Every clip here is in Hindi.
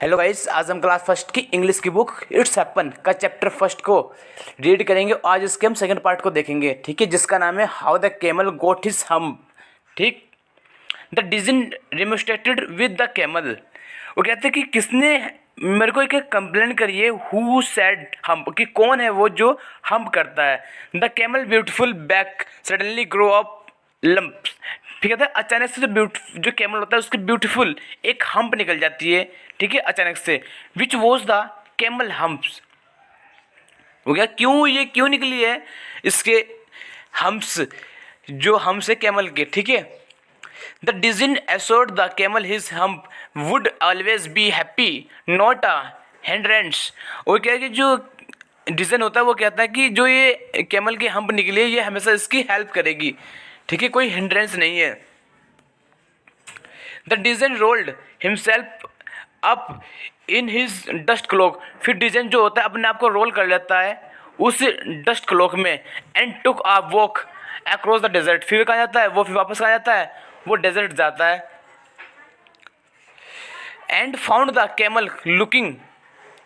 हेलो गाइस, आज हम क्लास फर्स्ट की इंग्लिश की बुक इट्स हैपन का चैप्टर फर्स्ट को रीड करेंगे। आज इसके हम सेकंड पार्ट को देखेंगे, ठीक है, जिसका नाम है how the camel got his hump. ठीक, the djinn remonstrated with the camel. वो कहते हैं कि किसने मेरे को एक कंप्लेन करी है, हु सेड हम्प, कि कौन है वो जो हम्प करता है। The camel beautiful back suddenly grow up lumps. ठीक है, अचानक से जो कैमल होता है उसकी ब्यूटीफुल एक हम्प निकल जाती है, ठीक है, अचानक से। Which was the camel humps. हो गया क्यों, ये क्यों निकली है इसके हम्प्स, जो हम्प्स है कैमल के, ठीक है। The Djinn assured the camel his hump would always be happy not a hindrance. वो क्या है कि जो डिजन होता है वो कहता है कि जो ये कैमल की हम्प निकली है ये हमेशा इसकी हेल्प करेगी, ठीक है, कोई हिंड्रेंस नहीं है। The Djinn rolled himself up in his dust cloak. फिर डिजन जो होता है अपने आप को रोल कर लेता है उस डस्ट क्लोक में। And took a walk across the desert. फिर कहाँ जाता है वो, फिर वापस कहाँ जाता है वो, डेजर्ट जाता है। And found the camel looking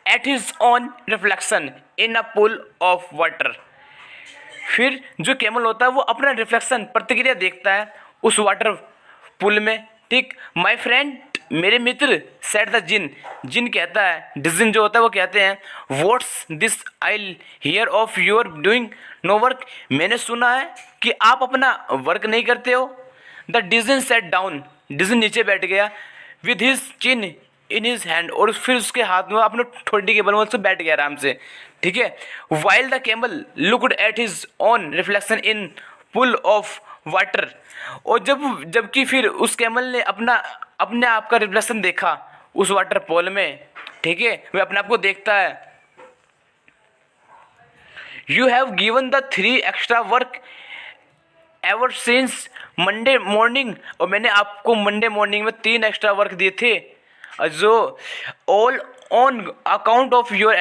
at his own reflection in a pool of water. फिर जो कैमल होता है वो अपना रिफ्लेक्शन प्रतिक्रिया देखता है उस वाटर पूल में, ठीक। माय फ्रेंड, मेरे मित्र, सेड द जिन। जिन कहता है, डिजन जो होता है वो कहते हैं, what's this I hear of your doing no work. मैंने सुना है कि आप अपना वर्क नहीं करते हो। The Djinn sat down. Djinn नीचे बैठ गया with his chin in his hand, और फिर उसके हाथ में अपने ठोडी के बल में से बैठ गया आराम से, ठीक है। While the camel looked at his own reflection in pool of water. और जबकि फिर उस कैमल ने अपने आप का रिफ्लेक्शन देखा उस वाटर पोल में, ठीक है, वह अपने आप को देखता है। You have given the 3 extra work ever since Monday morning. और मैंने आपको मंडे मॉर्निंग में 3 एक्स्ट्रा वर्क दिए थे, जो all on account of your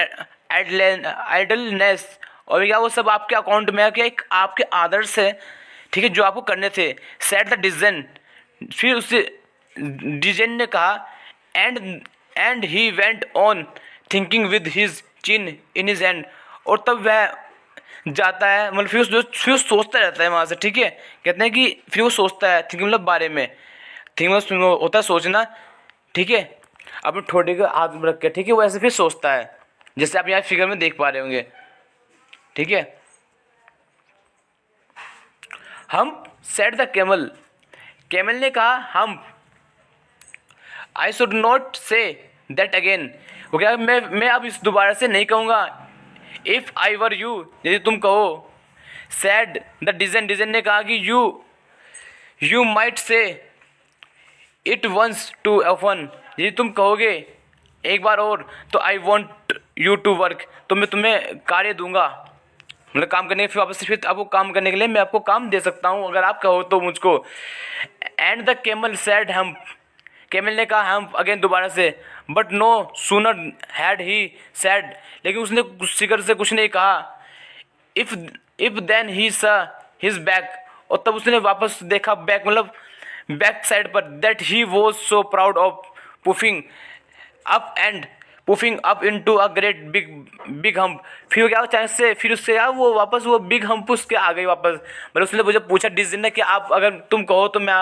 idleness. और क्या वो सब आपके अकाउंट में है, क्या एक आपके आदर्श है, ठीक है, जो आपको करने थे। Sat the Djinn. फिर उससे डिजन ने कहा, and he went on thinking with his chin in his hand. और तब वह जाता है, मतलब फिर वो सोचता रहता है वहाँ से, ठीक है। कहते हैं कि फिर वो सोचता है, थिंक मतलब बारे में, थिंक मतलब होता है सोचना, ठीक है, अपने ठोडी को हाथ में रख के, ठीक है, वो ऐसे फिर सोचता है, जैसे आप यहाँ फिगर में देख पा रहे होंगे, ठीक है। हम सेट द कैमल। कैमल ने कहा हम, I should not say that again. वो क्या, मैं अब इस दोबारा से नहीं कहूँगा। इफ़ आई वर यू, यदि तुम कहो। Sad the डिजन। डिजन ने कहा कि you might say it once too often. यदि तुम कहोगे एक बार और तो I want you to work, तो मैं तुम्हें कार्य दूंगा, मतलब काम करने, फिर वापस फिर आपको काम करने के लिए मैं आपको काम दे सकता हूँ अगर आप कहो तो मुझको। And the camel said hump. Camel ने कहा हम्प अगेन दोबारा से। But no sooner had he said. लेकिन उसने शिखर से कुछ नहीं कहा। इफ देन ही सा हिज बैक। और तब उसने वापस देखा बैक, मतलब बैक साइड पर, that he was so proud of puffing up and puffing up into a great big hump. फिर क्या अचानक से फिर उससे यार वो वापस वो बिग हम्प उसके आ गई वापस। मतलब उसने मुझे पूछा डिजन ने कि आप अगर तुम कहो तो मैं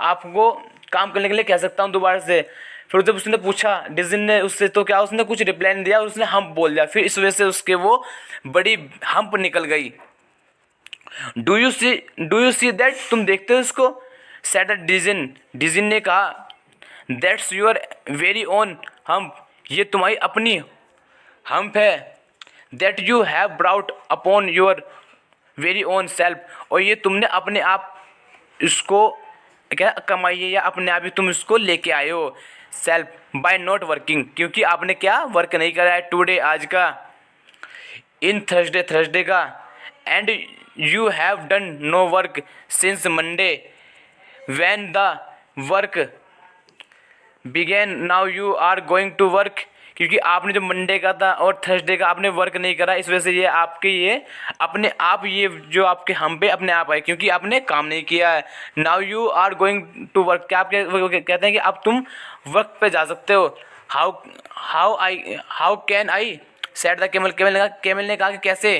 आपको काम करने के लिए कह सकता हूँ दोबारा से। फिर जब उसने पूछा डिजन ने उससे, तो क्या उसने कुछ रिप्लाई नहीं दिया और उसने हम्प बोल दिया। फिर इस वजह से उसके वो बड़ी हम्प निकल गई। डू यू सी दैट, तुम देखते हो इसको। Said the डिजन। डिजन ने कहा, that's your very own hump, ये तुम्हारी अपनी हम्प है। That you have brought upon your very own self. और ये तुमने अपने आप इसको क्या कमाई है, या अपने आप ही तुम इसको लेके आए हो। सेल्फ बाय नॉट वर्किंग, क्योंकि आपने क्या वर्क नहीं करा है टुडे, आज का, इन थर्सडे का। And you have done no work since Monday when the work began. Now you are going to work. क्योंकि आपने जो मंडे का था और थर्सडे का आपने वर्क नहीं करा, इस वजह से ये आपके ये अपने आप ये जो आपके हम पे अपने आप आए, क्योंकि आपने काम नहीं किया है। Now you are going to work, क्या आप कहते हैं कि अब तुम वर्क पे जा सकते हो। How how can I said the camel, camel ने कहा कि कैसे,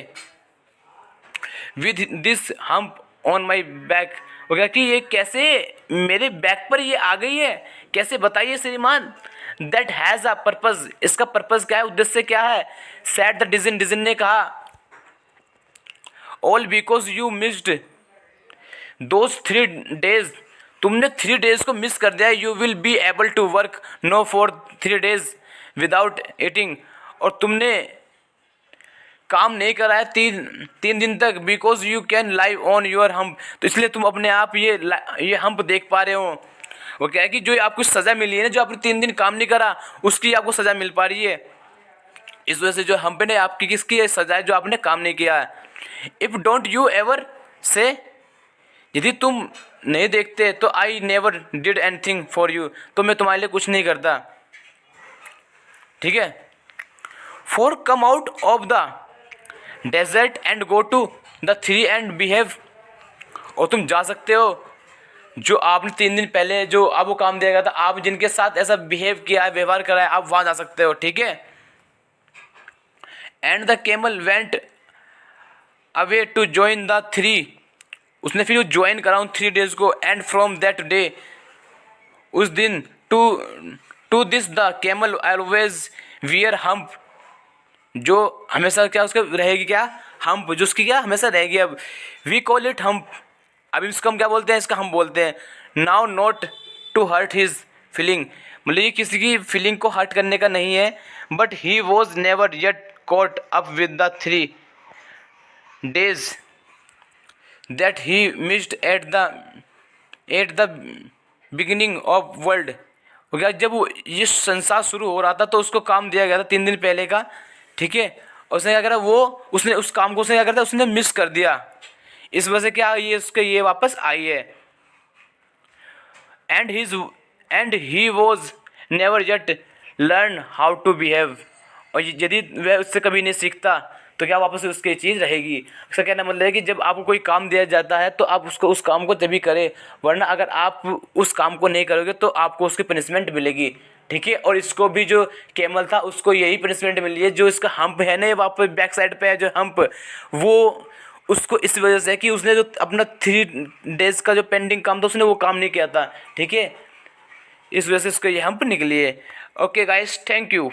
with this hump on my back, हो गया कि ये कैसे मेरे बैक पर ये आ गई है, कैसे बताइए श्रीमान। दैट हैज़ अ पर्पज, इसका पर्पज क्या है, उद्देश्य क्या है। सेड द डिजन, डिजन ने कहा, all because you missed those 3 days, तुमने 3 डेज को मिस कर दिया। You will be able to work no for 3 days without eating, और तुमने काम नहीं करा है 3 दिन तक, because you can live on your hump, तो इसलिए तुम अपने आप ये हम्प देख पा रहे हो। वो क्या है कि जो आपको सज़ा मिली है ना, जो आपने 3 दिन काम नहीं करा उसकी आपको सज़ा मिल पा रही है। इस वजह से जो हम्प ने आपकी किसकी सज़ा है, जो आपने काम नहीं किया है। इफ़ डोंट यू एवर से, यदि तुम नहीं देखते तो I never did anything for you, तो मैं तुम्हारे लिए कुछ नहीं करता। ठीक है। For come out of the desert and go to the 3 and behave, और तुम जा सकते हो जो आपने 3 दिन पहले जो आपको काम दिया गया था, आप जिनके साथ ऐसा बिहेव किया है, व्यवहार करा है, आप वहाँ जा सकते हो। ठीक है। And the camel went away to join the 3, उसने फिर ज्वाइन करा उन 3 डेज को। एंड फ्रॉम दैट डे, उस दिन, to this the camel always wear hump, जो हमेशा क्या उसका रहेगी, क्या हम्प, जो उसकी क्या हमेशा रहेगी। अब वी कॉल इट हम्प, अभी इसको हम क्या बोलते हैं, इसका हम बोलते हैं now not to hurt his feeling, मतलब ये किसी की फीलिंग को हर्ट करने का नहीं है। But he was never yet caught up with the 3 days that he missed at the beginning of world, हो गया जब वो ये संसार शुरू हो रहा था तो उसको काम दिया गया था 3 दिन पहले का। ठीक है। और उसने क्या करा, वो उसने उस काम को उसने क्या करता, उसने मिस कर दिया। इस वजह से क्या ये उसके ये वापस आई है। And he was never yet learn how to behave, और यदि वह उससे कभी नहीं सीखता तो क्या वापस उसकी चीज़ रहेगी। इसका कहना मतलब है कि जब आपको कोई काम दिया जाता है तो आप उसको उस काम को तभी करें, वरना अगर आप उस काम को नहीं करोगे तो आपको उसकी पनिशमेंट मिलेगी। ठीक है। और इसको भी जो कैमल था उसको यही पनिशमेंट मिली है, जो इसका हम्प है ना, ये वापस बैक साइड पे है जो हम्प, वो उसको इस वजह से कि उसने जो अपना 3 डेज का जो पेंडिंग काम था उसने वो काम नहीं किया था। ठीक है। इस वजह से इसको ये हम्प निकली है। Okay guys, thank you.